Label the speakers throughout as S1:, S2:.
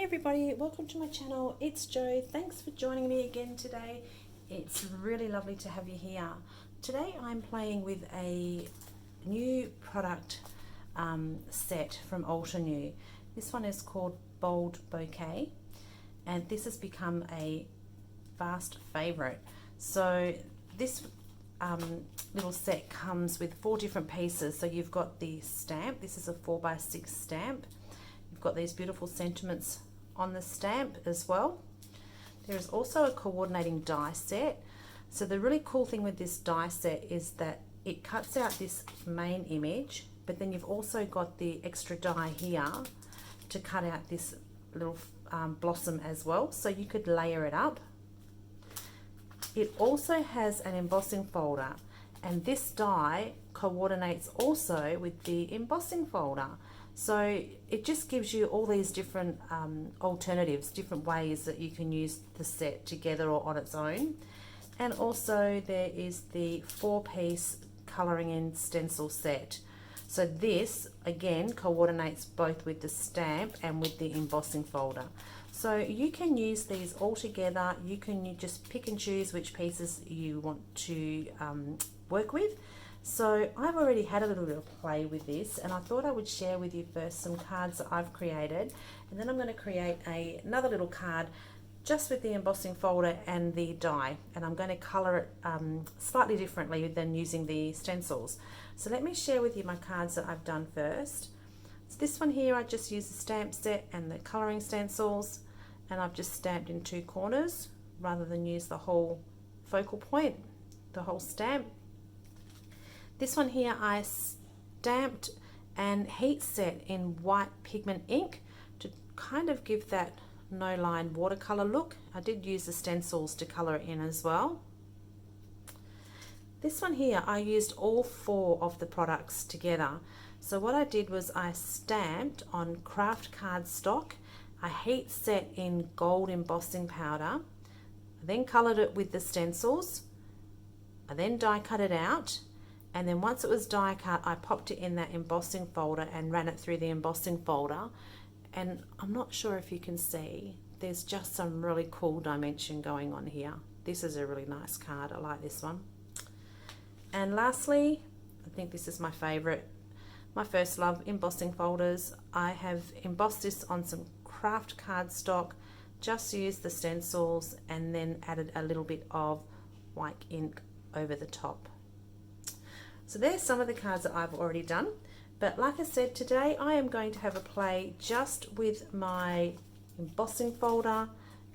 S1: everybody, welcome to my channel. It's Jo. Thanks for joining me again today. It's really lovely to have you here. Today I'm playing with a new product set from New. This one is called Bold Bouquet, and this has become a vast favorite. So this little set comes with 4 different pieces. So you've got the stamp. This is a 4x6 stamp. You've got these beautiful sentiments on the stamp as well. There is also a coordinating die set. So the really cool thing with this die set is that it cuts out this main image, but then you've also got the extra die here to cut out this little blossom as well, so you could layer it up. It also has an embossing folder, and this die coordinates also with the embossing folder. So it just gives you all these different alternatives, different ways that you can use the set together or on its own. And also there is the 4-piece colouring in stencil set. So this again coordinates both with the stamp and with the embossing folder. So you can use these all together. You just pick and choose which pieces you want to work with. So I've already had a little bit of play with this, and I thought I would share with you first some cards that I've created, and then I'm going to create another little card just with the embossing folder and the die, and I'm going to colour it slightly differently than using the stencils. So let me share with you my cards that I've done first. So this one here, I just used the stamp set and the colouring stencils, and I've just stamped in 2 corners rather than use the whole focal point, the whole stamp. This one here I stamped and heat set in white pigment ink to kind of give that no line watercolor look. I did use the stencils to color it in as well. This one here I used all 4 of the products together. So what I did was I stamped on craft cardstock, I heat set in gold embossing powder, I then colored it with the stencils, I then die cut it out, and then once it was die cut, I popped it in that embossing folder and ran it through the embossing folder. And I'm not sure if you can see, there's just some really cool dimension going on here. This is a really nice card. I like this one. And lastly, I think this is my favorite, my first love, embossing folders. I have embossed this on some craft cardstock, just used the stencils and then added a little bit of white ink over the top. So there's some of the cards that I've already done, but like I said, today I am going to have a play just with my embossing folder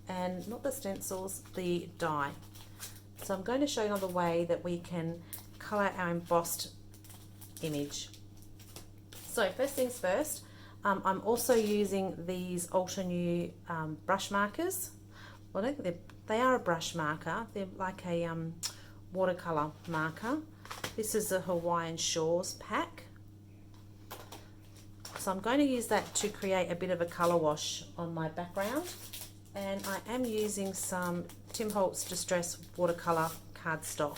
S1: and not the stencils, the die. So I'm going to show you another way that we can colour our embossed image. So first things first, I'm also using these New brush markers. Well, I don't think they are a brush marker, they're like a watercolour marker. This is a Hawaiian Shores pack. So I'm going to use that to create a bit of a colour wash on my background. And I am using some Tim Holtz Distress watercolour cardstock.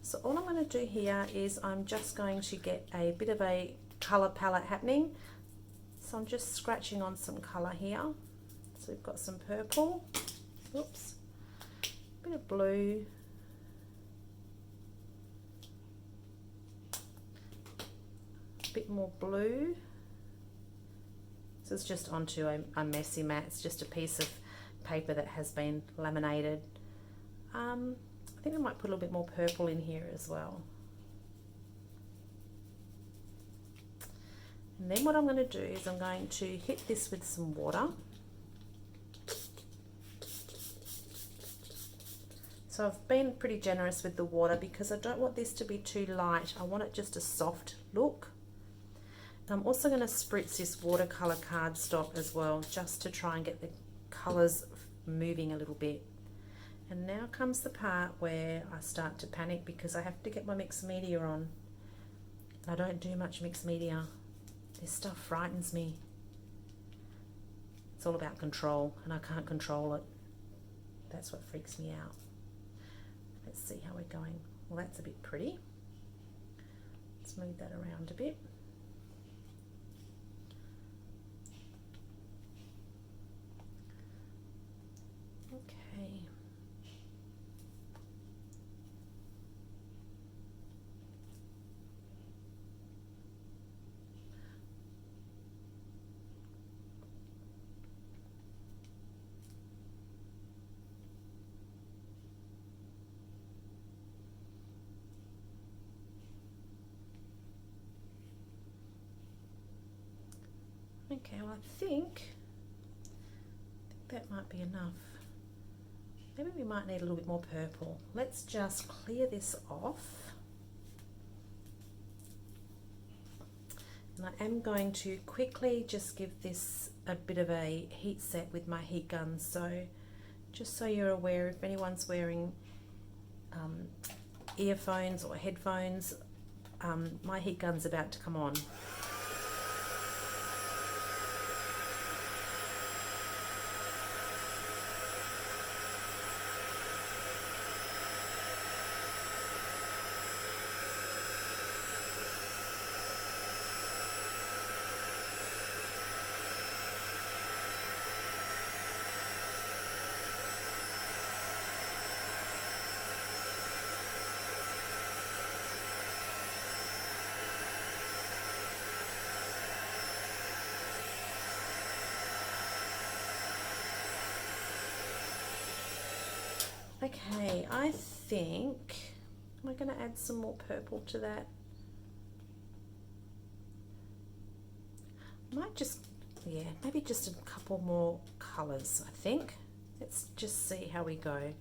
S1: So all I'm going to do here is I'm just going to get a bit of a colour palette happening. So I'm just scratching on some colour here. So we've got some purple, oops, a bit of blue, bit more blue. This is just onto a messy mat. It's just a piece of paper that has been laminated. I think I might put a little bit more purple in here as well. And then what I'm going to do is I'm going to hit this with some water. So I've been pretty generous with the water because I don't want this to be too light. I want it just a soft look. I'm also going to spritz this watercolor cardstock as well, just to try and get the colors moving a little bit. And now comes the part where I start to panic because I have to get my mixed media on. I don't do much mixed media. This stuff frightens me. It's all about control, and I can't control it. That's what freaks me out. Let's see how we're going. Well, that's a bit pretty. Let's move that around a bit. Okay. Okay, well, I think that might be enough. Maybe we might need a little bit more purple. Let's just clear this off. And I am going to quickly just give this a bit of a heat set with my heat gun. So just so you're aware, if anyone's wearing earphones or headphones, my heat gun's about to come on. Okay, I think, am I going to add some more purple to that? Might just, yeah, maybe just a couple more colours, I think. Let's just see how we go.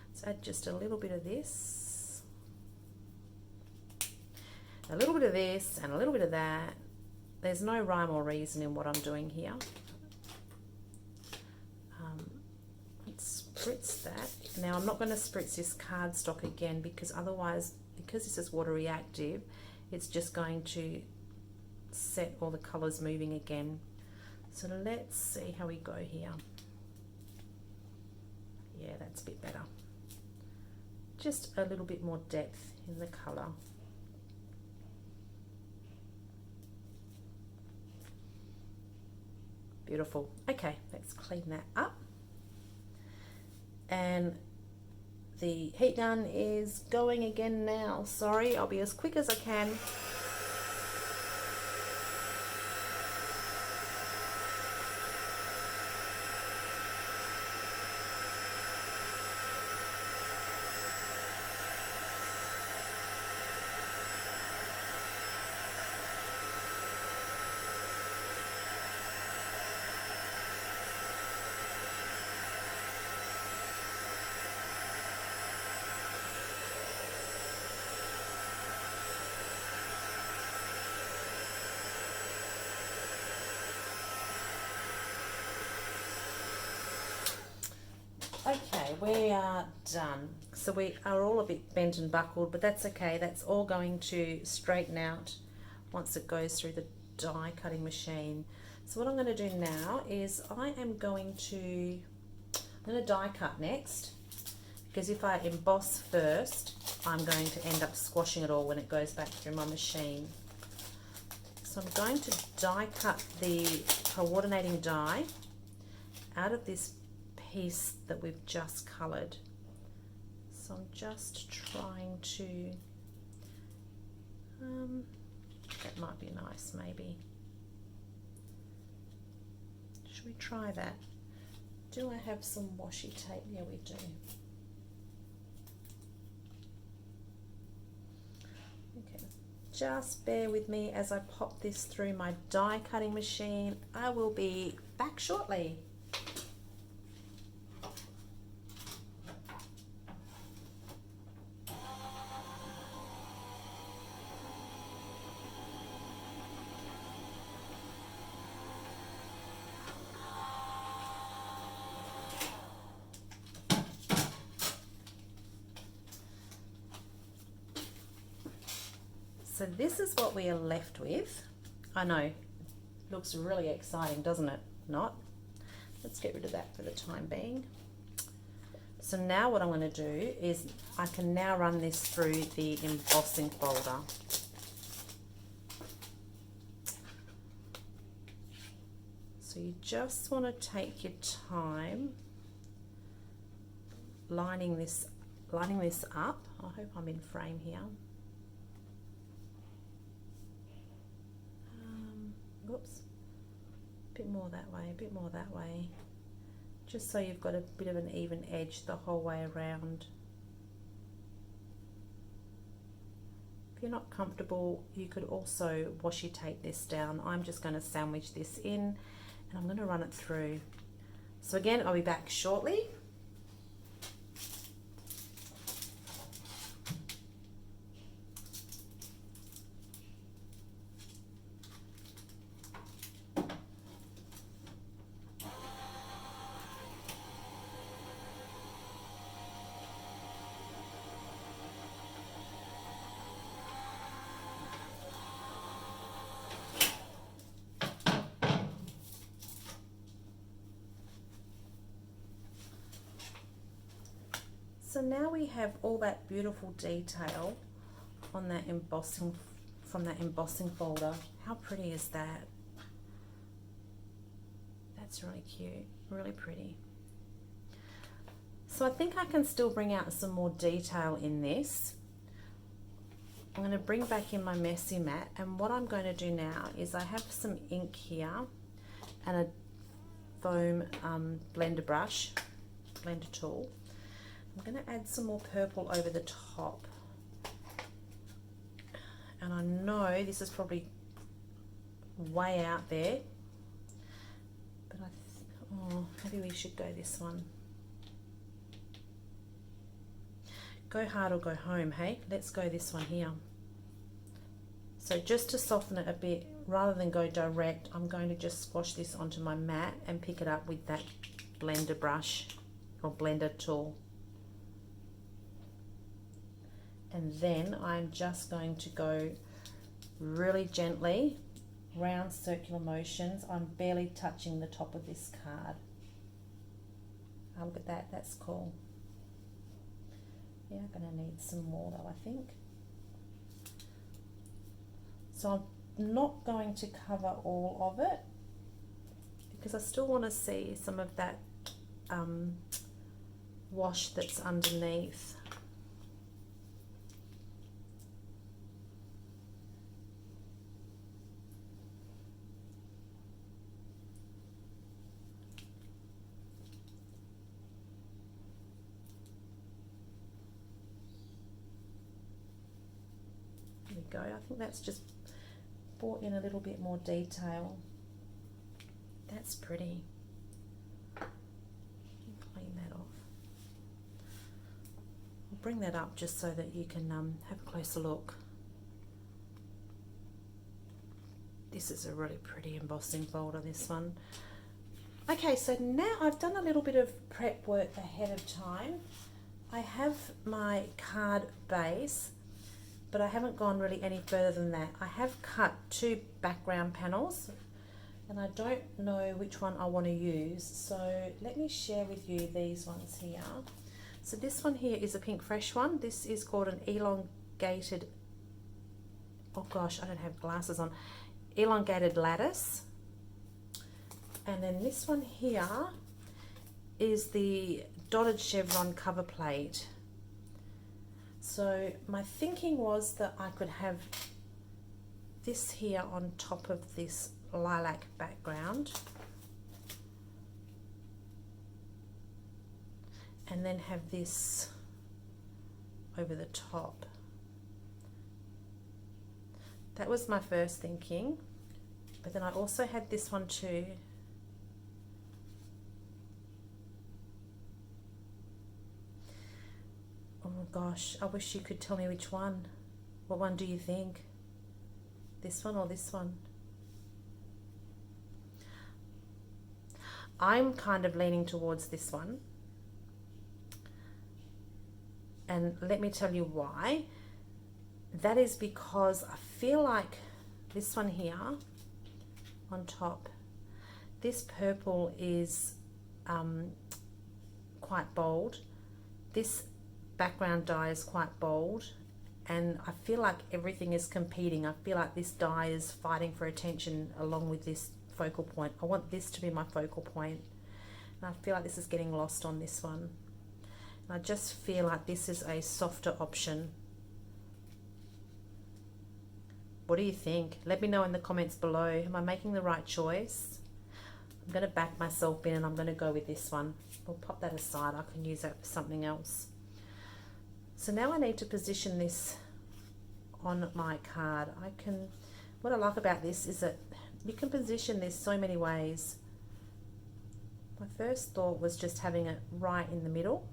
S1: Let's add just a little bit of this, a little bit of this, and a little bit of that. There's no rhyme or reason in what I'm doing here. Let's spritz that. Now I'm not going to spritz this cardstock again because otherwise, because this is water reactive, it's just going to set all the colours moving again. So let's see how we go here. Yeah, that's a bit better. Just a little bit more depth in the colour. Beautiful. Okay, let's clean that up. And the heat gun is going again now. Sorry, I'll be as quick as I can. Okay, we are done. So we are all a bit bent and buckled, but that's okay. That's all going to straighten out once it goes through the die cutting machine. So what I'm going to do now is I'm going to die cut next, because if I emboss first, I'm going to end up squashing it all when it goes back through my machine. So I'm going to die cut the coordinating die out of this piece that we've just coloured. So I'm just trying to, that might be nice maybe. Should we try that? Do I have some washi tape? Yeah, we do. Okay, just bear with me as I pop this through my die cutting machine. I will be back shortly. So this is what we are left with. I know, looks really exciting, doesn't it? Not? Let's get rid of that for the time being. So now what I'm going to do is I can now run this through the embossing folder. So you just want to take your time lining this up. I hope I'm in frame here. Oops, a bit more that way, a bit more that way, just so you've got a bit of an even edge the whole way around. If you're not comfortable, you could also washi tape this down. I'm just going to sandwich this in and I'm going to run it through. So again, I'll be back shortly. So now we have all that beautiful detail on that embossing, from that embossing folder. How pretty is that? That's really cute, really pretty. So I think I can still bring out some more detail in this. I'm going to bring back in my messy mat, and what I'm going to do now is I have some ink here and a foam blender brush, blender tool. I'm going to add some more purple over the top, and I know this is probably way out there, but maybe we should go this one. Go hard or go home, hey? Let's go this one here. So just to soften it a bit, rather than go direct, I'm going to just squash this onto my mat and pick it up with that blender brush or blender tool. And then I'm just going to go really gently, round circular motions. I'm barely touching the top of this card. Oh, look at that, that's cool. Yeah, I'm gonna need some more though, I think. So I'm not going to cover all of it because I still want to see some of that wash that's underneath. There we go. I think that's just brought in a little bit more detail. That's pretty. Clean that off. I'll bring that up just so that you can have a closer look. This is a really pretty embossing folder, this one. Okay, so now I've done a little bit of prep work ahead of time. I have my card base, but I haven't gone really any further than that. I have cut 2 background panels and I don't know which one I want to use. So let me share with you these ones here. So this one here is a Pink Fresh one. This is called an elongated, oh gosh, I don't have glasses on, elongated lattice. And then this one here is the dotted chevron cover plate. So my thinking was that I could have this here on top of this lilac background and then have this over the top. That was my first thinking, but then I also had this one too. Oh my gosh, I wish you could tell me which one. What one do you think? This one or this one? I'm kind of leaning towards this one. And let me tell you why. That is because I feel like this one here on top, this purple is quite bold. This background dye is quite bold, and I feel like everything is competing. I feel like this dye is fighting for attention along with this focal point. I want this to be my focal point, and I feel like this is getting lost on this one. I just feel like this is a softer option. What do you think? Let me know in the comments below. Am I making the right choice? I'm going to back myself in and I'm going to go with this one. We'll pop that aside. I can use that for something else. So now I need to position this on my card. What I like about this is that you can position this so many ways. My first thought was just having it right in the middle.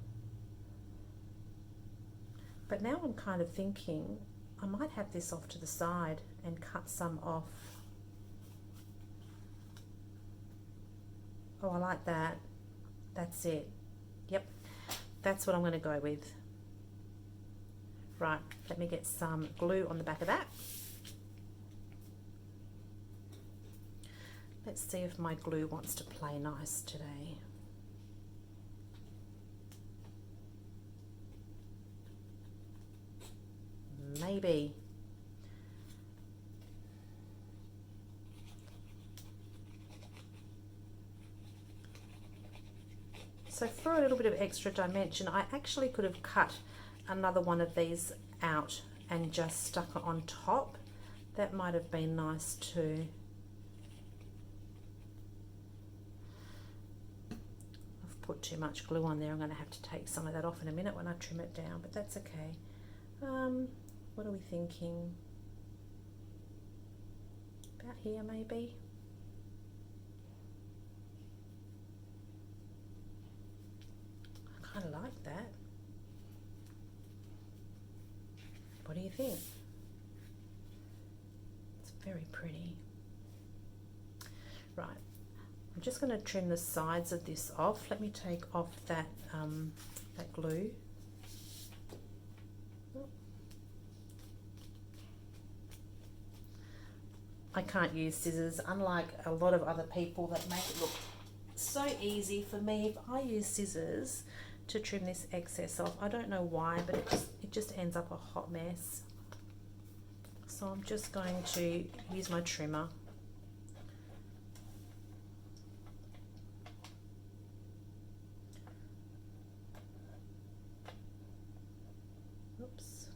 S1: But now I'm kind of thinking I might have this off to the side and cut some off. Oh, I like that. That's it. Yep, that's what I'm going to go with. Right, let me get some glue on the back of that. Let's see if my glue wants to play nice today. Maybe. So for a little bit of extra dimension, I actually could have cut another one of these out and just stuck it on top. That might have been nice too. I've put too much glue on there. I'm going to have to take some of that off in a minute when I trim it down, but that's okay. What are we thinking? About here maybe? I kind of like that. What do you think? It's very pretty. Right, I'm just going to trim the sides of this off. Let me take off that, that glue. I can't use scissors, unlike a lot of other people that make it look so easy. For me, if I use scissors to trim this excess off, I don't know why, but it just ends up a hot mess. So I'm just going to use my trimmer. Oops.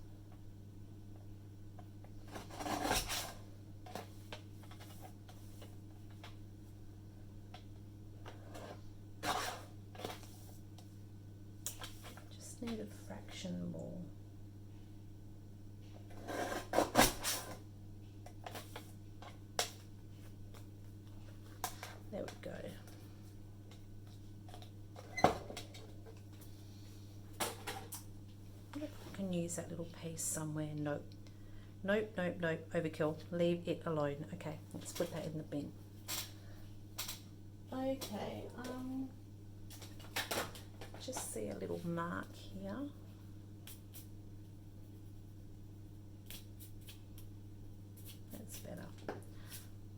S1: Need a fraction more. There we go. What if I can use that little piece somewhere? Nope. Nope, nope, nope. Overkill. Leave it alone. Okay, let's put that in the bin. Okay, just see a little mark here. That's better.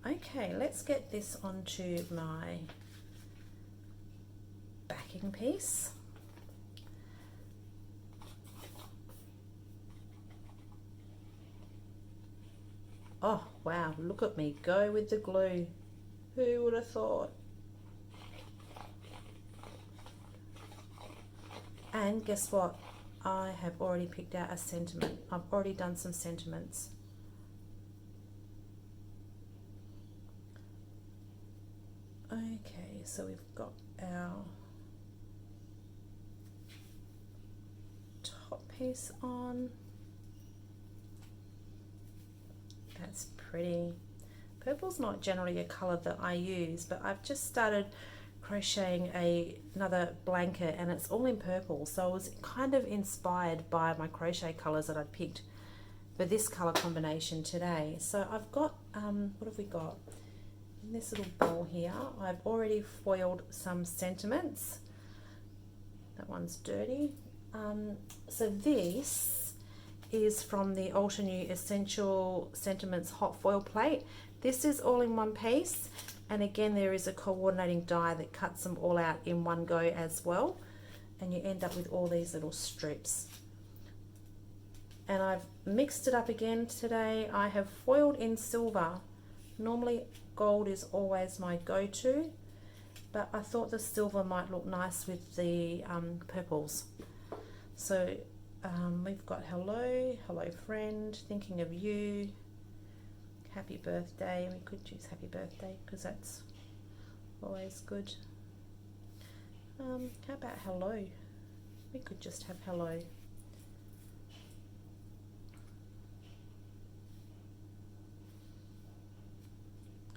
S1: Okay, let's get this onto my backing piece. Oh wow, look at me go with the glue. Who would have thought? And guess what? I have already picked out a sentiment. I've already done some sentiments. Okay, so we've got our top piece on. That's pretty. Purple's not generally a colour that I use, but I've just started crocheting another blanket and it's all in purple, so I was kind of inspired by my crochet colors that I'd picked for this color combination today. So I've got what have we got in this little bowl here? I've already foiled some sentiments. That one's dirty. So this is from the Ultra New Essential Sentiments Hot Foil Plate. This is all in one piece. And again, there is a coordinating die that cuts them all out in one go as well. And you end up with all these little strips. And I've mixed it up again today. I have foiled in silver. Normally gold is always my go-to, but I thought the silver might look nice with the purples. So we've got hello, hello friend, thinking of you, happy birthday. We could choose happy birthday because that's always good. How about hello? We could just have hello.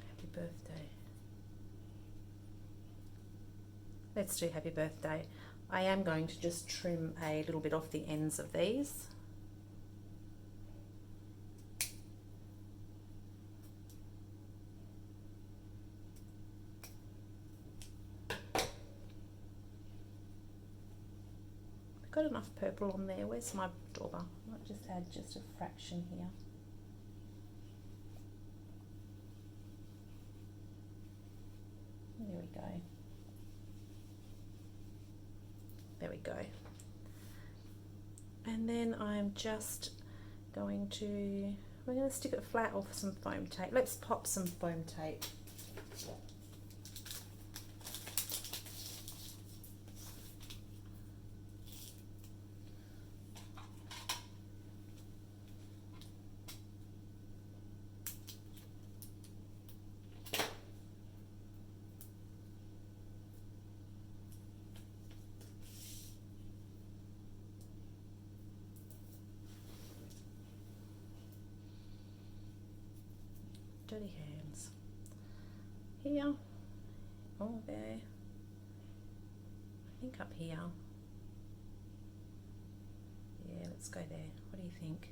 S1: Happy birthday. Let's do happy birthday. I am going to just trim a little bit off the ends of these. Got enough purple on there. Where's my dauber? I might just add just a fraction here. There we go. There we go. And then I'm just going to, we're going to stick it flat off some foam tape. Let's pop some foam tape. Dirty hands. Here, oh there, I think up here. Yeah, let's go there. What do you think?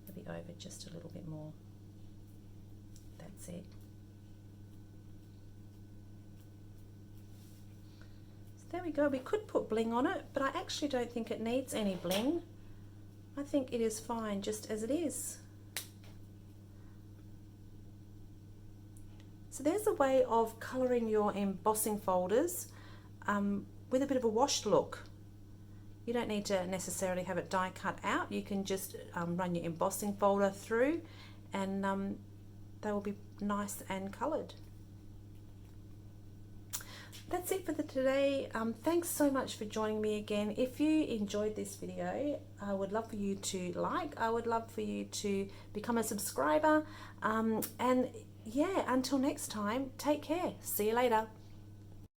S1: Maybe over just a little bit more. That's it. So there we go. We could put bling on it, but I actually don't think it needs any bling. I think it is fine just as it is. So there's a way of colouring your embossing folders with a bit of a washed look. You don't need to necessarily have it die cut out. You can just run your embossing folder through and they will be nice and coloured. That's it for today. Thanks so much for joining me again. If you enjoyed this video, I would love for you to like. I would love for you to become a subscriber. And yeah, until next time, take care. See you later.